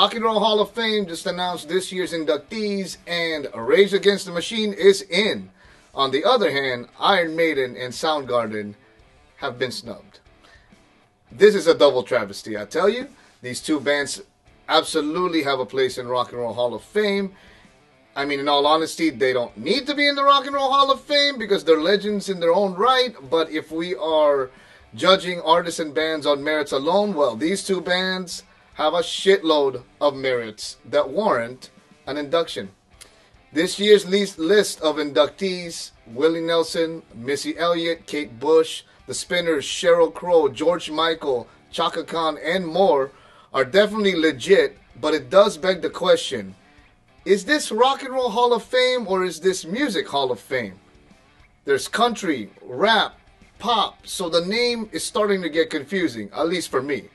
Rock and Roll Hall of Fame just announced this year's inductees, and Rage Against the Machine is in. On the other hand, Iron Maiden and Soundgarden have been snubbed. This is a double travesty, I tell you. These two bands absolutely have a place in Rock and Roll Hall of Fame. I mean, in all honesty, they don't need to be in the Rock and Roll Hall of Fame because they're legends in their own right. But if we are judging artists and bands on merits alone, well, these two bands have a shitload of merits that warrant an induction. This year's list of inductees: Willie Nelson, Missy Elliott, Kate Bush, The Spinners, Sheryl Crow, George Michael, Chaka Khan, and more, are definitely legit, but it does beg the question, is this Rock and Roll Hall of Fame or is this Music Hall of Fame? There's country, rap, pop, so the name is starting to get confusing, at least for me.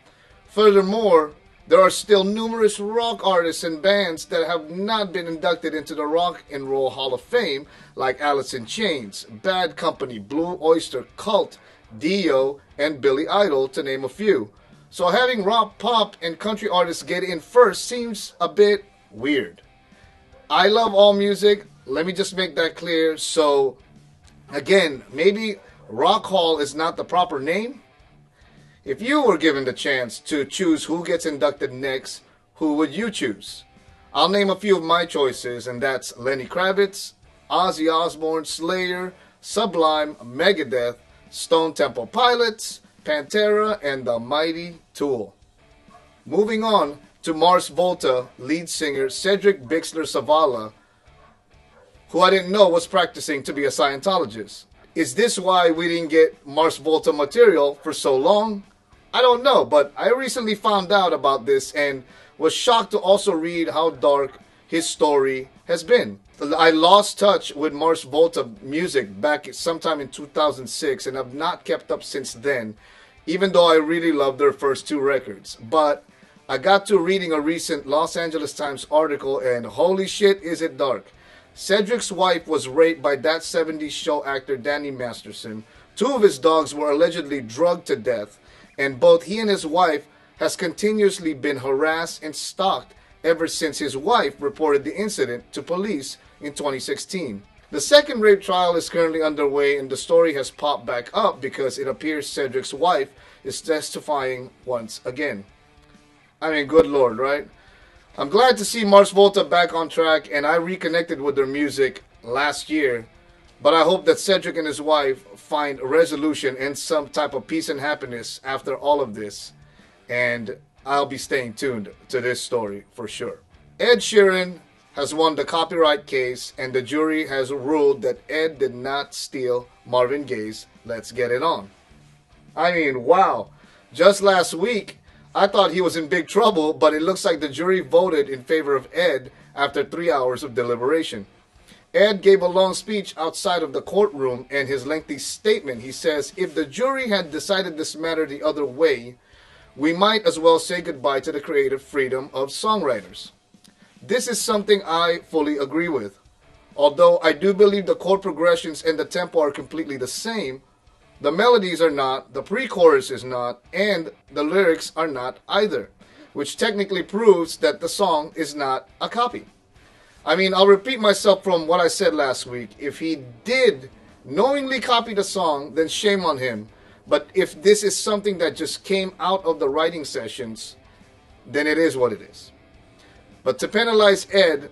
Furthermore, there are still numerous rock artists and bands that have not been inducted into the Rock and Roll Hall of Fame, like Alice in Chains, Bad Company, Blue Oyster Cult, Dio, and Billy Idol, to name a few. So having rock, pop, and country artists get in first seems a bit weird. I love all music, let me just make that clear. So, again, maybe Rock Hall is not the proper name. If you were given the chance to choose who gets inducted next, who would you choose? I'll name a few of my choices, and that's Lenny Kravitz, Ozzy Osbourne, Slayer, Sublime, Megadeth, Stone Temple Pilots, Pantera, and the mighty Tool. Moving on to Mars Volta lead singer Cedric Bixler Savala, who I didn't know was practicing to be a Scientologist. Is this why we didn't get Mars Volta material for so long? I don't know, but I recently found out about this and was shocked to also read how dark his story has been. I lost touch with Mars Volta music back sometime in 2006 and have not kept up since then, even though I really loved their first two records. But I got to reading a recent Los Angeles Times article and holy shit is it dark. Cedric's wife was raped by that 70s show actor Danny Masterson. Two of his dogs were allegedly drugged to death, and both he and his wife has continuously been harassed and stalked ever since his wife reported the incident to police in 2016. The second rape trial is currently underway, and the story has popped back up because it appears Cedric's wife is testifying once again. I mean, good lord, right? I'm glad to see Mars Volta back on track, and I reconnected with their music last year. But I hope that Cedric and his wife find a resolution and some type of peace and happiness after all of this. And I'll be staying tuned to this story for sure. Ed Sheeran has won the copyright case, and the jury has ruled that Ed did not steal Marvin Gaye's Let's Get It On. I mean, wow. Just last week, I thought he was in big trouble, but it looks like the jury voted in favor of Ed after 3 hours of deliberation. Ed gave a long speech outside of the courtroom, and his lengthy statement, he says, if the jury had decided this matter the other way, we might as well say goodbye to the creative freedom of songwriters. This is something I fully agree with. Although I do believe the chord progressions and the tempo are completely the same, the melodies are not, the pre-chorus is not, and the lyrics are not either, which technically proves that the song is not a copy. I mean, I'll repeat myself from what I said last week. If he did knowingly copy the song, then shame on him. But if this is something that just came out of the writing sessions, then it is what it is. But to penalize Ed,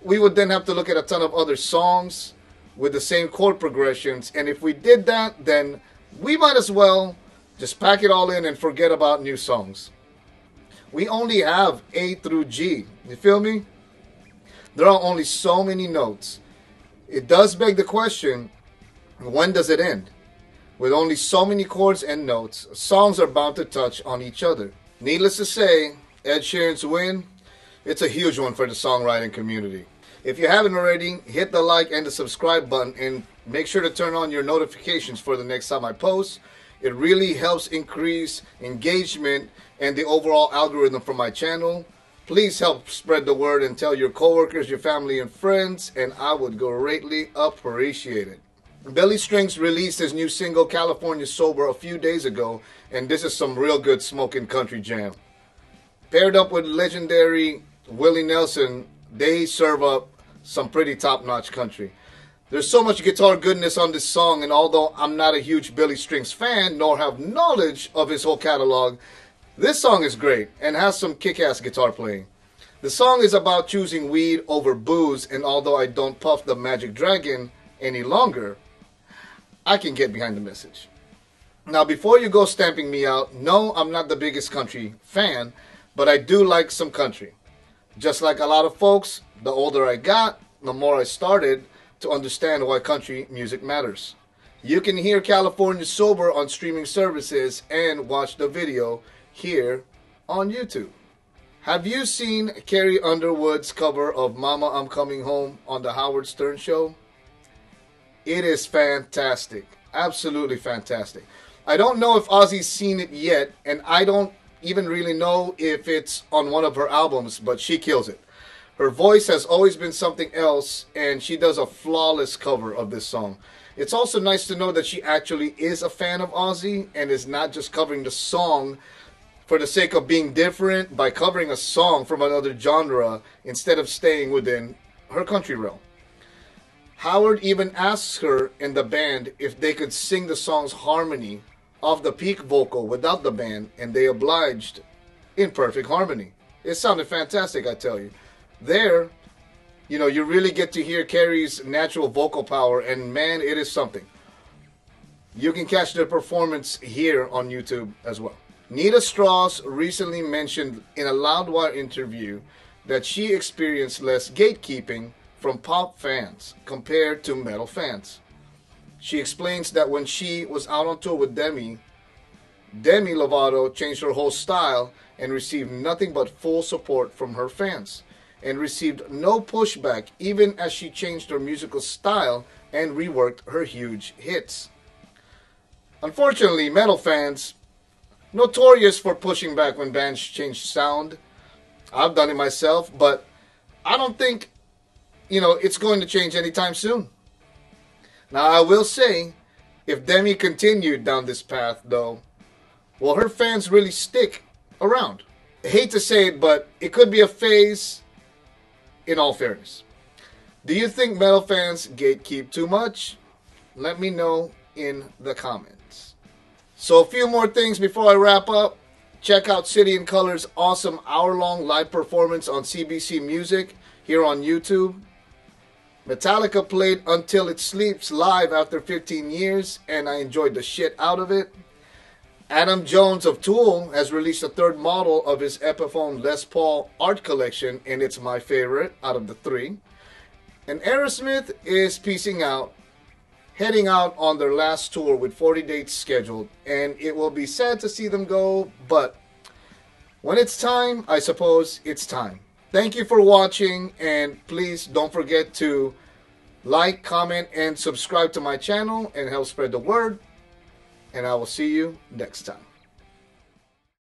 we would then have to look at a ton of other songs with the same chord progressions. And if we did that, then we might as well just pack it all in and forget about new songs. We only have A through G. You feel me? There are only so many notes. It does beg the question, when does it end? With only so many chords and notes, songs are bound to touch on each other. Needless to say, Ed Sheeran's win, it's a huge one for the songwriting community. If you haven't already, hit the like and the subscribe button, and make sure to turn on your notifications for the next time I post. It really helps increase engagement and the overall algorithm for my channel. Please help spread the word and tell your coworkers, your family, and friends, and I would greatly appreciate it. Billy Strings released his new single, California Sober, a few days ago, and this is some real good smoking country jam. Paired up with legendary Willie Nelson, they serve up some pretty top-notch country. There's so much guitar goodness on this song, and although I'm not a huge Billy Strings fan, nor have knowledge of his whole catalog, this song is great and has some kick-ass guitar playing. The song is about choosing weed over booze, and although I don't puff the Magic Dragon any longer, I can get behind the message. Now, before you go stamping me out, no, I'm not the biggest country fan, but I do like some country. Just like a lot of folks, the older I got, the more I started to understand why country music matters. You can hear California Sober on streaming services and watch the video here on YouTube. Have you seen Carrie Underwood's cover of Mama I'm Coming Home on the Howard Stern show? It is fantastic. Absolutely fantastic. I don't know if Ozzy's seen it yet, and I don't even really know if it's on one of her albums, but she kills it. Her voice has always been something else, and she does a flawless cover of this song. It's also nice to know that she actually is a fan of Ozzy and is not just covering the song for the sake of being different by covering a song from another genre instead of staying within her country realm. Howard even asks her and the band if they could sing the song's harmony off the peak vocal without the band, and they obliged in perfect harmony. It sounded fantastic, I tell you. There, you really get to hear Carrie's natural vocal power, and man, it is something. You can catch the performance here on YouTube as well. Nita Strauss recently mentioned in a Loudwire interview that she experienced less gatekeeping from pop fans compared to metal fans. She explains that when she was out on tour with Demi Lovato changed her whole style and received nothing but full support from her fans, and received no pushback even as she changed her musical style and reworked her huge hits. Unfortunately, metal fans, notorious for pushing back when bands change sound. I've done it myself, but I don't think, it's going to change anytime soon. Now, I will say, if Demi continued down this path, though, will her fans really stick around? I hate to say it, but it could be a phase, in all fairness. Do you think metal fans gatekeep too much? Let me know in the comments. So a few more things before I wrap up. Check out City and Color's awesome hour-long live performance on CBC Music here on YouTube. Metallica played Until It Sleeps live after 15 years, and I enjoyed the shit out of it. Adam Jones of Tool has released a third model of his Epiphone Les Paul art collection, and it's my favorite out of the three. And Aerosmith is peacing out, heading out on their last tour with 40 dates scheduled, and it will be sad to see them go, but when it's time, I suppose it's time. Thank you for watching, and please don't forget to like, comment, and subscribe to my channel and help spread the word. And I will see you next time.